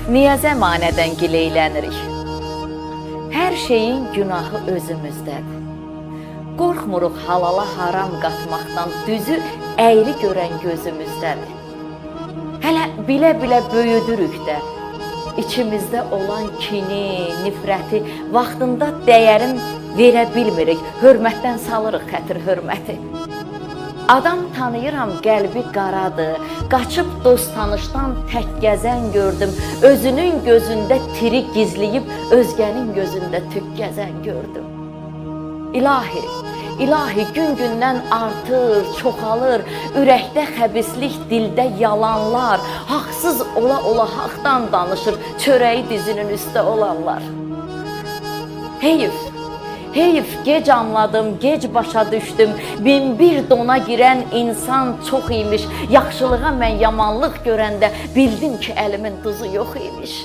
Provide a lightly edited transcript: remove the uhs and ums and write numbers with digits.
Niyə zəmanədən gileylənirik? Hər şeyin günahı özümüzdədir. Qorxmuruq halala haram qatmaqdan, düzü əyri görən gözümüzdədir. Hələ bilə-bilə böyüdürük də, İçimizdə olan kini, nifrəti vaxtında dəyərin verə bilmirik, hörmətdən salırıq xətir hörməti. Adam tanıyıram, qəlbi qaradır, qaçıb dost tanışdan tək gəzən gördüm, özünün gözündə tiri gizləyib, özgənin gözündə tük gəzən gördüm. İlahi, İlahi gün-gündən artır, çoxalır, ürəkdə xəbislik, dildə yalanlar, haqsız ola-ola haqdan danışır, çörəyi dizinin üstə olanlar. Heyf, heyf, gec anladım, gec başa düşdüm, min bir dona girən insan çox imiş, yaxşılığa mən yamanlıq görəndə bildim ki, əlimin duzu yox imiş.